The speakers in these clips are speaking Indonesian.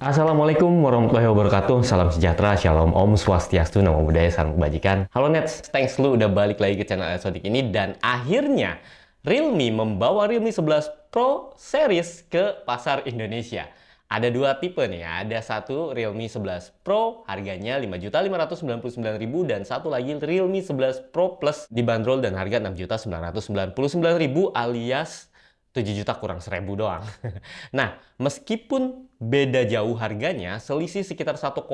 Assalamualaikum warahmatullahi wabarakatuh. Salam sejahtera, shalom, om swastiastu, namo buddhaya, salam kebajikan. Halo Nets, thanks lu udah balik lagi ke channel Exotic ini. Dan akhirnya Realme membawa Realme 11 Pro Series ke pasar Indonesia. Ada dua tipe nih, ada satu Realme 11 Pro harganya Rp5.599.000 dan satu lagi Realme 11 Pro Plus dibanderol dan harga Rp6.999.000 alias 7 juta kurang 1.000 doang. Nah, meskipun beda jauh harganya, selisih sekitar 1,4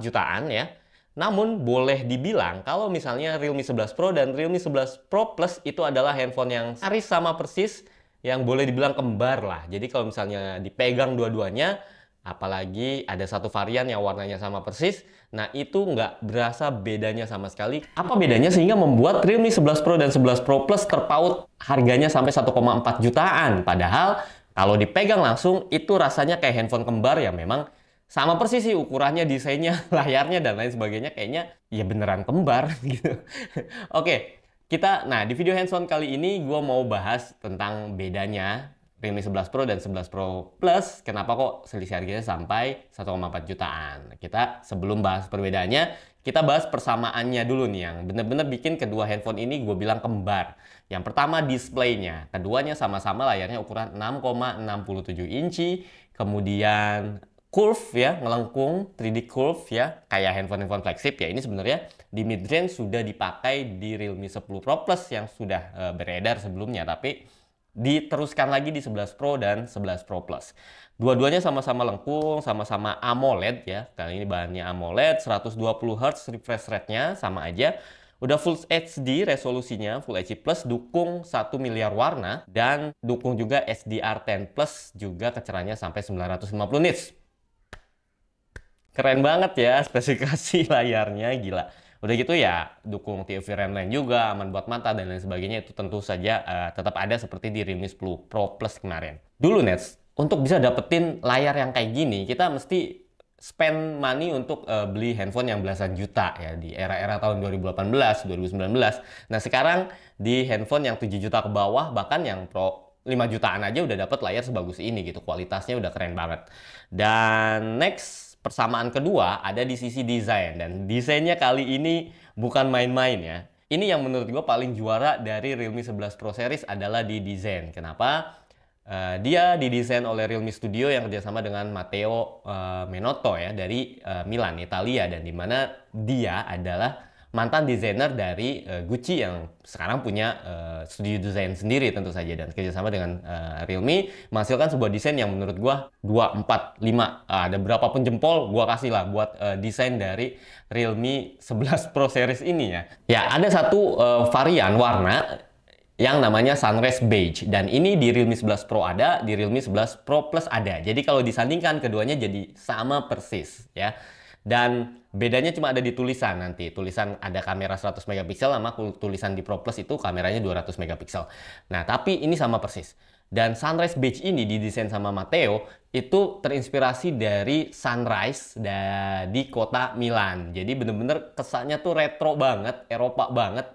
jutaan ya. Namun boleh dibilang kalau misalnya Realme 11 Pro dan Realme 11 Pro Plus itu adalah handphone yang nyaris sama persis, yang boleh dibilang kembar lah. Jadi kalau misalnya dipegang dua-duanya, apalagi ada satu varian yang warnanya sama persis, nah itu nggak berasa bedanya sama sekali. Apa bedanya sehingga membuat Realme 11 Pro dan 11 Pro Plus terpaut harganya sampai 1,4 jutaan. Padahal kalau dipegang langsung itu rasanya kayak handphone kembar ya, memang sama persis sih ukurannya, desainnya, layarnya, dan lain sebagainya. Kayaknya ya beneran kembar gitu. Oke, nah di video hands-on kali ini gue mau bahas tentang bedanya Realme 11 Pro dan 11 Pro Plus. Kenapa kok selisih harganya sampai 1,4 jutaan? Kita sebelum bahas perbedaannya, kita bahas persamaannya dulu nih yang bener-bener bikin kedua handphone ini gue bilang kembar. Yang pertama displaynya, keduanya sama-sama layarnya ukuran 6,67 inci, kemudian curve ya, ngelengkung 3D curve ya, kayak handphone-handphone flagship ya. Ini sebenarnya di mid-range sudah dipakai di Realme 10 Pro Plus yang sudah beredar sebelumnya, tapi diteruskan lagi di 11 Pro dan 11 Pro Plus. Dua-duanya sama-sama lengkung, sama-sama AMOLED ya. Kali ini bahannya AMOLED, 120 Hz refresh rate-nya sama aja. Udah Full HD resolusinya, Full HD Plus, dukung 1 miliar warna, dan dukung juga HDR10 Plus, juga kecerahannya sampai 950 nits. Keren banget ya spesifikasi layarnya, gila. Udah gitu ya, dukung TFT RAM juga, aman buat mata, dan lain sebagainya. Itu tentu saja tetap ada seperti di Realme 10 Pro Plus kemarin. Dulu Nets, untuk bisa dapetin layar yang kayak gini, kita mesti spend money untuk beli handphone yang belasan juta ya, di era-era tahun 2018, 2019. Nah sekarang di handphone yang 7 juta ke bawah, bahkan yang Pro 5 jutaan aja udah dapet layar sebagus ini gitu. Kualitasnya udah keren banget. Dan next, persamaan kedua ada di sisi desain, dan desainnya kali ini bukan main-main ya. Ini yang menurut gue paling juara dari Realme 11 Pro Series adalah di desain. Kenapa? Dia didesain oleh Realme Studio yang kerjasama dengan Matteo Menotto ya, dari Milan, Italia, dan dimana dia adalah mantan desainer dari Gucci yang sekarang punya studio desain sendiri tentu saja, dan kerjasama dengan Realme menghasilkan sebuah desain yang menurut gua 2, 4, 5 ada berapapun jempol gua kasih lah buat desain dari Realme 11 Pro Series ini ya. Ya ada satu varian warna yang namanya Sunrise Beige, dan ini di Realme 11 Pro ada, di Realme 11 Pro Plus ada. Jadi kalau disandingkan keduanya jadi sama persis ya. Dan bedanya cuma ada di tulisan nanti. Tulisan ada kamera 100 megapiksel sama tulisan di Pro Plus itu kameranya 200 megapiksel. Nah, tapi ini sama persis. Dan Sunrise Beige ini didesain sama Matteo itu terinspirasi dari sunrise di kota Milan. Jadi bener-bener kesannya tuh retro banget, Eropa banget.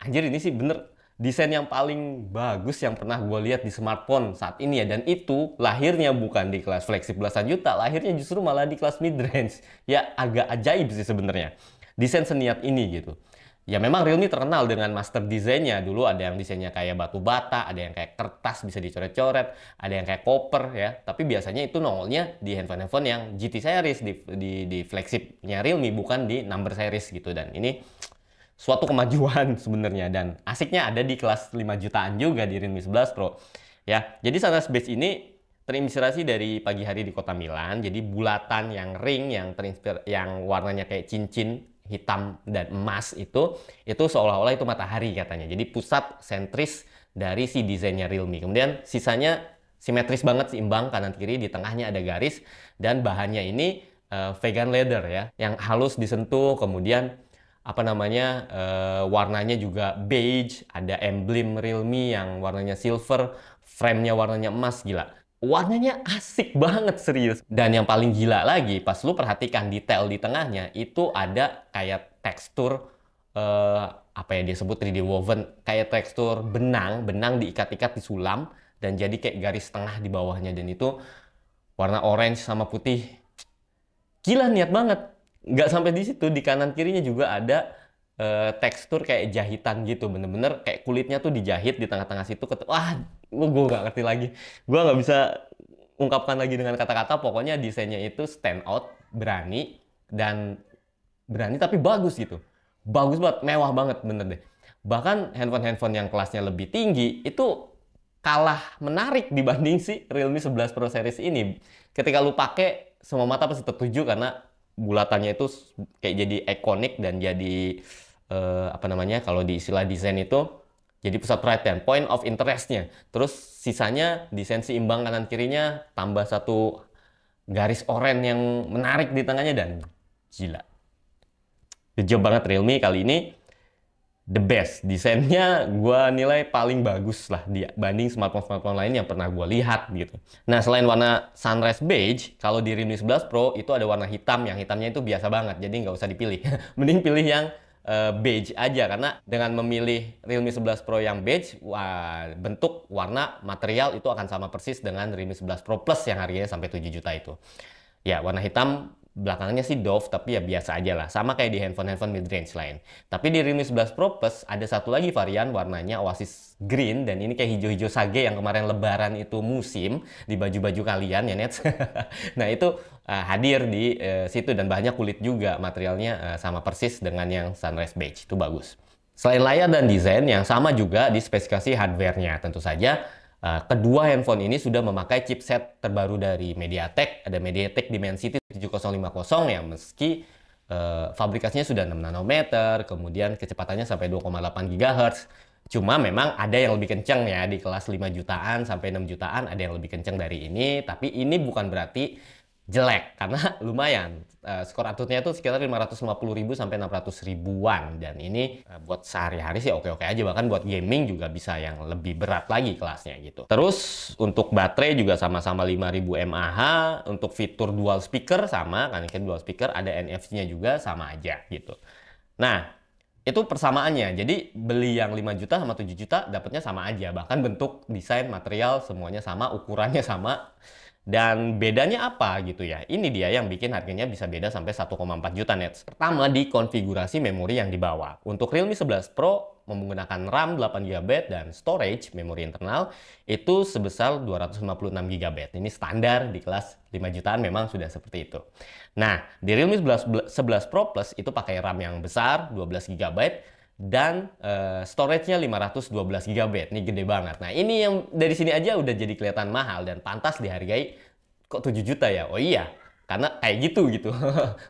Anjir, ini sih bener desain yang paling bagus yang pernah gue lihat di smartphone saat ini ya. Dan itu lahirnya bukan di kelas flagship belasan juta, lahirnya justru malah di kelas mid range. Ya agak ajaib sih sebenarnya desain seniat ini gitu. Ya memang Realme terkenal dengan master desainnya. Dulu ada yang desainnya kayak batu bata, ada yang kayak kertas bisa dicoret-coret, ada yang kayak koper ya. Tapi biasanya itu nongolnya di handphone-handphone yang GT series, di flagshipnya Realme, bukan di number series gitu. Dan ini suatu kemajuan sebenarnya, dan asiknya ada di kelas 5 jutaan juga di Realme 11 Pro. Ya, jadi Sunrise Beige ini terinspirasi dari pagi hari di kota Milan. Jadi bulatan yang ring yang warnanya kayak cincin hitam dan emas itu seolah-olah itu matahari katanya. Jadi pusat sentris dari si desainnya Realme. Kemudian sisanya simetris banget, seimbang kanan kiri, di tengahnya ada garis, dan bahannya ini vegan leather ya, yang halus disentuh. Kemudian apa namanya, warnanya juga beige, ada emblem Realme yang warnanya silver, frame-nya warnanya emas. Gila, warnanya asik banget serius. Dan yang paling gila lagi, pas lu perhatikan detail di tengahnya itu ada kayak tekstur apa ya dia sebut, 3D woven, kayak tekstur benang diikat-ikat, disulam, dan jadi kayak garis tengah di bawahnya. Dan itu warna orange sama putih. Gila, niat banget. Nggak sampai di situ, di kanan kirinya juga ada tekstur kayak jahitan gitu. Bener-bener kayak kulitnya tuh dijahit di tengah-tengah situ. Wah, gue nggak ngerti lagi. Gue nggak bisa ungkapkan lagi dengan kata-kata. Pokoknya desainnya itu stand out, berani, dan berani tapi bagus gitu. Bagus banget, mewah banget bener deh. Bahkan handphone-handphone yang kelasnya lebih tinggi itu kalah menarik dibanding si Realme 11 Pro series ini. Ketika lu pakai, semua mata pasti tertuju karena bulatannya itu kayak jadi ikonik dan jadi apa namanya, kalau di istilah desain itu jadi pusat perhatian, point of interestnya. Terus sisanya desain seimbang kanan kirinya, tambah satu garis oranye yang menarik di tengahnya, dan gila. Good job banget Realme kali ini. The best. Desainnya gue nilai paling bagus lah dibanding smartphone-smartphone lain yang pernah gue lihat gitu. Nah, selain warna sunrise beige, kalau di Realme 11 Pro itu ada warna hitam, yang hitamnya itu biasa banget, jadi nggak usah dipilih. Mending pilih yang beige aja, karena dengan memilih Realme 11 Pro yang beige, wah, bentuk, warna, material itu akan sama persis dengan Realme 11 Pro Plus yang harganya sampai 7 juta itu. Ya, warna hitam belakangnya sih doff, tapi ya biasa aja lah. Sama kayak di handphone-handphone mid-range lain. Tapi di Realme 11 Pro Plus ada satu lagi varian warnanya Oasis Green. Dan ini kayak hijau-hijau sage yang kemarin lebaran itu musim di baju-baju kalian ya, Nets. Nah, itu hadir di situ, dan banyak kulit juga. Materialnya sama persis dengan yang Sunrise Beige. Itu bagus. Selain layar dan desain yang sama juga di spesifikasi hardware-nya. Tentu saja kedua handphone ini sudah memakai chipset terbaru dari MediaTek. Ada MediaTek Dimensity 7050 yang meski fabrikasinya sudah 6 nanometer, kemudian kecepatannya sampai 2,8 GHz. Cuma memang ada yang lebih kenceng ya, di kelas 5 jutaan sampai 6 jutaan ada yang lebih kenceng dari ini. Tapi ini bukan berarti jelek, karena lumayan. Skor Antutunya itu sekitar 550.000 sampai 600 ribuan, dan ini buat sehari-hari sih oke-oke aja. Bahkan buat gaming juga bisa yang lebih berat lagi kelasnya gitu. Terus untuk baterai juga sama-sama 5000 mAh. Untuk fitur dual speaker sama, kan dual speaker, ada NFC-nya juga, sama aja gitu. Nah, itu persamaannya. Jadi beli yang 5 juta sama 7 juta dapatnya sama aja. Bahkan bentuk, desain, material semuanya sama, ukurannya sama. Dan bedanya apa gitu ya? Ini dia yang bikin harganya bisa beda sampai 1,4 juta nets. Pertama, di konfigurasi memori yang dibawa. Untuk Realme 11 Pro menggunakan RAM 8GB dan storage memori internal itu sebesar 256 GB. Ini standar di kelas 5 jutaan memang sudah seperti itu. Nah, di Realme 11 Pro Plus itu pakai RAM yang besar 12 GB dan storage-nya 512 GB. Ini gede banget. Nah, ini yang dari sini aja udah jadi kelihatan mahal dan pantas dihargai. Kok 7 juta ya? Oh iya, karena kayak gitu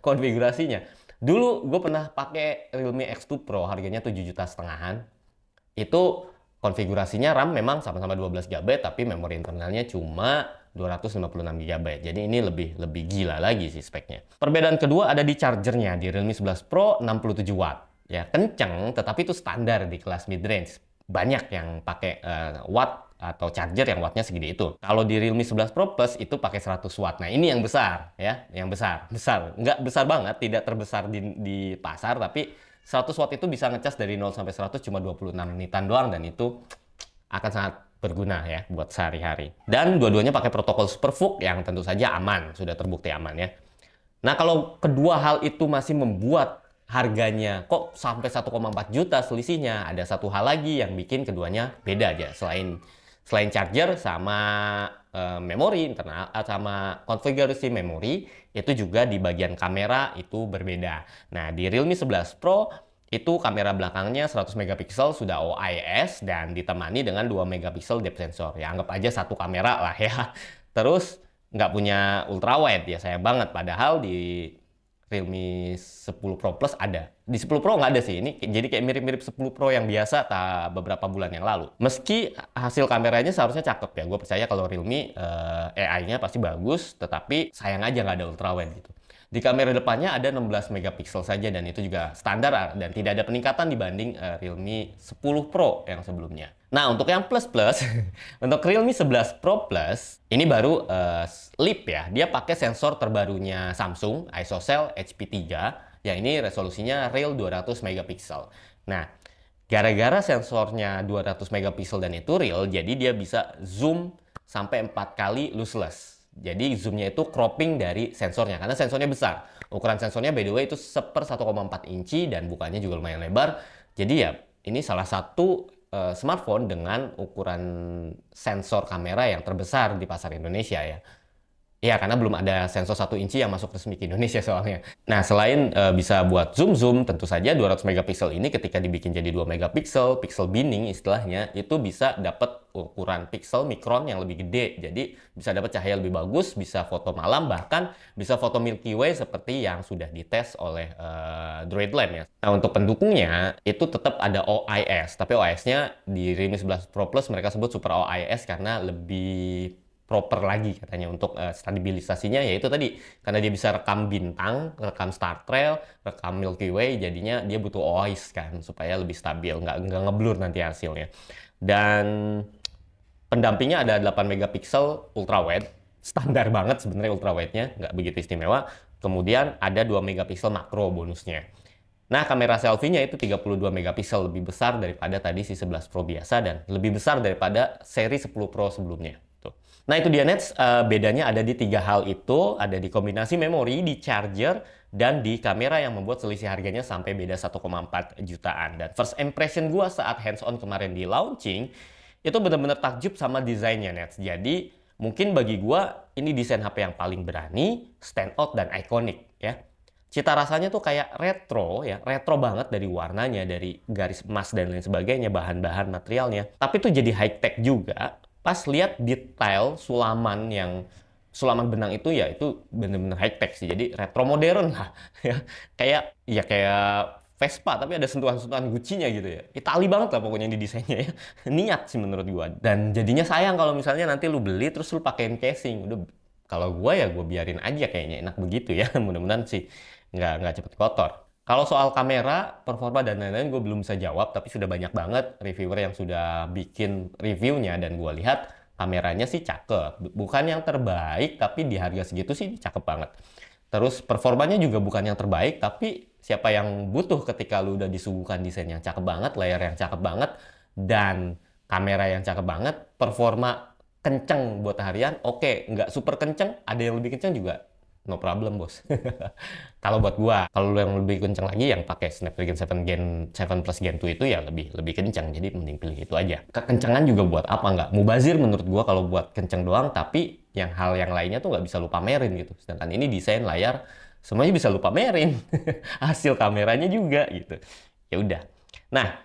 konfigurasinya. Dulu gue pernah pakai Realme X2 Pro, harganya 7,5 jutaan. Itu konfigurasinya RAM memang sama-sama 12 GB, tapi memori internalnya cuma 256 GB. Jadi ini lebih gila lagi sih speknya. Perbedaan kedua ada di chargernya. Di Realme 11 Pro 67 watt. Ya, kenceng, tetapi itu standar di kelas mid-range. Banyak yang pakai watt atau charger yang wattnya segede itu. Kalau di Realme 11 Pro Plus itu pakai 100 watt. Nah, ini yang besar ya, yang besar. Nggak besar banget, tidak terbesar di pasar, tapi 100 watt itu bisa ngecas dari 0 sampai 100 cuma 26 menitan doang, dan itu akan sangat berguna ya buat sehari-hari. Dan dua-duanya pakai protokol SuperVOOC yang tentu saja aman, sudah terbukti aman ya. Nah, kalau kedua hal itu masih membuat harganya kok sampai 1,4 juta selisihnya, ada satu hal lagi yang bikin keduanya beda aja. Selain charger sama memori internal, sama konfigurasi memori, itu juga di bagian kamera itu berbeda. Nah, di Realme 11 Pro itu kamera belakangnya 100 megapiksel sudah OIS dan ditemani dengan 2 megapiksel depth sensor. Ya, anggap aja satu kamera lah ya. Terus nggak punya ultrawide ya, sayang banget. Padahal di Realme 10 Pro Plus ada. Di 10 Pro nggak ada sih. Ini jadi kayak mirip-mirip 10 Pro yang biasa beberapa bulan yang lalu. Meski hasil kameranya seharusnya cakep ya. Gue percaya kalau Realme AI-nya pasti bagus, tetapi sayang aja nggak ada ultrawide gitu. Di kamera depannya ada 16 megapiksel saja, dan itu juga standar dan tidak ada peningkatan dibanding Realme 10 Pro yang sebelumnya. Nah, untuk yang plus-plus, untuk Realme 11 Pro Plus, ini baru Leap ya. Dia pakai sensor terbarunya Samsung, ISOCELL HP3, yang ini resolusinya real 200 megapiksel. Nah, gara-gara sensornya 200 megapiksel dan itu real, jadi dia bisa zoom sampai 4 kali lossless. Jadi zoomnya itu cropping dari sensornya, karena sensornya besar. Ukuran sensornya by the way itu 1/1,4 inci dan bukanya juga lumayan lebar. Jadi ya ini salah satu smartphone dengan ukuran sensor kamera yang terbesar di pasar Indonesia ya. Ya, karena belum ada sensor 1 inci yang masuk resmi ke Indonesia soalnya. Nah, selain bisa buat zoom-zoom, tentu saja 200 megapiksel ini ketika dibikin jadi 2 megapiksel, pixel binning istilahnya, itu bisa dapat ukuran pixel mikron yang lebih gede. Jadi, bisa dapat cahaya lebih bagus, bisa foto malam, bahkan bisa foto Milky Way seperti yang sudah dites oleh Droidlamp ya. Nah, untuk pendukungnya, itu tetap ada OIS. Tapi OIS-nya di Realme 11 Pro Plus mereka sebut Super OIS karena lebih proper lagi katanya untuk stabilisasinya, yaitu tadi karena dia bisa rekam bintang, rekam star trail, rekam Milky Way, jadinya dia butuh OIS kan supaya lebih stabil, nggak ngeblur nanti hasilnya. Dan pendampingnya ada 8 megapiksel ultrawide, standar banget sebenarnya ultrawide-nya, nggak begitu istimewa. Kemudian ada 2 megapiksel makro bonusnya. Nah, kamera selfie-nya itu 32 megapiksel, lebih besar daripada tadi si 11 Pro biasa dan lebih besar daripada seri 10 Pro sebelumnya. Tuh. Nah, itu dia Nets, bedanya ada di 3 hal itu, ada di kombinasi memori, di charger, dan di kamera yang membuat selisih harganya sampai beda 1,4 jutaan. Dan first impression gua saat hands-on kemarin di launching, itu benar-benar takjub sama desainnya Nets. Jadi, mungkin bagi gua ini desain HP yang paling berani, stand out, dan ikonik ya. Cita rasanya tuh kayak retro ya, retro banget dari warnanya, dari garis emas dan lain sebagainya, bahan-bahan materialnya. Tapi tuh jadi high tech juga. Pas lihat detail sulaman benang itu ya itu bener-bener high tech sih. Jadi retro modern lah ya. Kayak Vespa tapi ada sentuhan-sentuhan Gucci-nya gitu ya. Itali banget lah pokoknya di desainnya ya. Niat sih menurut gua. Dan jadinya sayang kalau misalnya nanti lu beli terus lu pakein casing. Udah kalau gua ya gua biarin aja kayaknya enak begitu ya. Mudah-mudahan sih nggak cepet kotor. Kalau soal kamera, performa, dan lain-lain gue belum bisa jawab, tapi sudah banyak banget reviewer yang sudah bikin reviewnya, dan gue lihat kameranya sih cakep. Bukan yang terbaik, tapi di harga segitu sih cakep banget. Terus performanya juga bukan yang terbaik, tapi siapa yang butuh ketika lu udah disuguhkan desain yang cakep banget, layar yang cakep banget, dan kamera yang cakep banget, performa kenceng buat harian, oke, nggak super kenceng, ada yang lebih kenceng juga, no problem bos. Kalau buat gua, kalau yang lebih kencang lagi yang pakai Snapdragon 7 Plus Gen 2 itu ya lebih kencang. Jadi mending pilih itu aja. Kekencangan juga buat apa nggak? Mubazir menurut gua kalau buat kencang doang, tapi hal yang lainnya tuh nggak bisa lu pamerin gitu. Sedangkan ini desain layar semuanya bisa lu pamerin. Hasil kameranya juga gitu. Ya udah. Nah,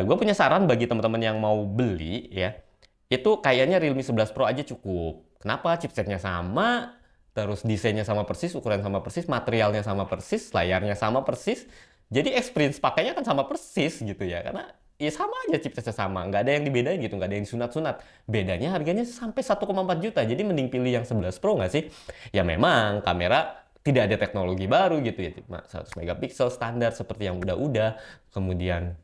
gue punya saran bagi teman-teman yang mau beli ya. Itu kayaknya Realme 11 Pro aja cukup. Kenapa? Chipsetnya sama, terus desainnya sama persis, ukuran sama persis, materialnya sama persis, layarnya sama persis. Jadi experience pakainya kan sama persis gitu ya. Karena ya sama aja chipsetnya sama. Nggak ada yang dibedain gitu, nggak ada yang sunat-sunat. Bedanya harganya sampai 1,4 juta. Jadi mending pilih yang 11 Pro nggak sih? Ya memang kamera tidak ada teknologi baru gitu ya. Cuma 100 megapiksel standar seperti yang udah-udah. Kemudian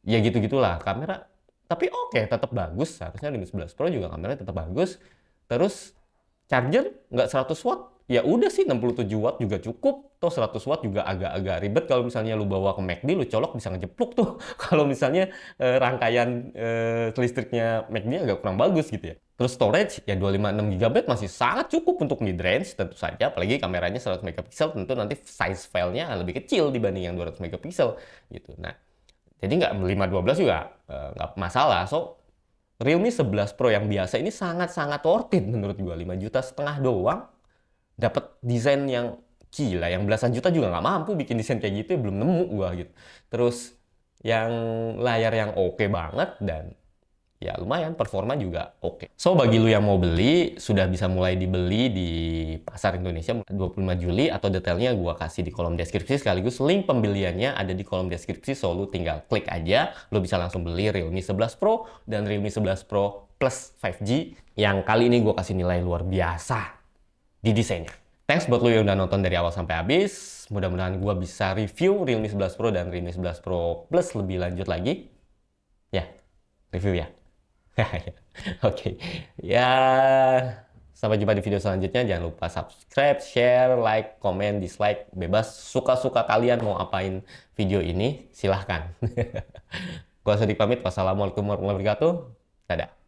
ya gitu-gitulah kamera. Tapi oke, tetap bagus. Seharusnya Realme 11 Pro juga kameranya tetap bagus. Terus charger nggak 100 watt, ya udah sih 67 watt juga cukup. Toh 100 watt juga agak-agak ribet kalau misalnya lu bawa ke McD, lu colok bisa ngejepluk tuh. Kalau misalnya rangkaian listriknya McD agak kurang bagus gitu ya. Terus storage ya 256 GB masih sangat cukup untuk mid range tentu saja, apalagi kameranya 100 megapiksel, tentu nanti size filenya lebih kecil dibanding yang 200 megapiksel gitu. Nah, jadi nggak 512 juga nggak masalah. So Realme 11 Pro yang biasa ini sangat-sangat worth it menurut gua. 5,5 juta doang dapat desain yang gila, yang belasan juta juga nggak mampu bikin desain kayak gitu, belum nemu gua gitu. Terus yang layar yang oke banget dan ya lumayan performa juga oke. So bagi lu yang mau beli sudah bisa mulai dibeli di pasar Indonesia 25 Juli atau detailnya gua kasih di kolom deskripsi, sekaligus link pembeliannya ada di kolom deskripsi. So lu tinggal klik aja, lu bisa langsung beli Realme 11 Pro dan Realme 11 Pro Plus 5G yang kali ini gua kasih nilai luar biasa di desainnya. Thanks buat lu yang udah nonton dari awal sampai habis. Mudah-mudahan gua bisa review Realme 11 Pro dan Realme 11 Pro Plus lebih lanjut lagi. Ya, review ya. Oke, ya sampai jumpa di video selanjutnya. Jangan lupa subscribe, share, like, komen, dislike, bebas. Suka-suka kalian mau apain video ini, silahkan. Gua Sodik pamit. Wassalamualaikum warahmatullahi wabarakatuh. Dadah.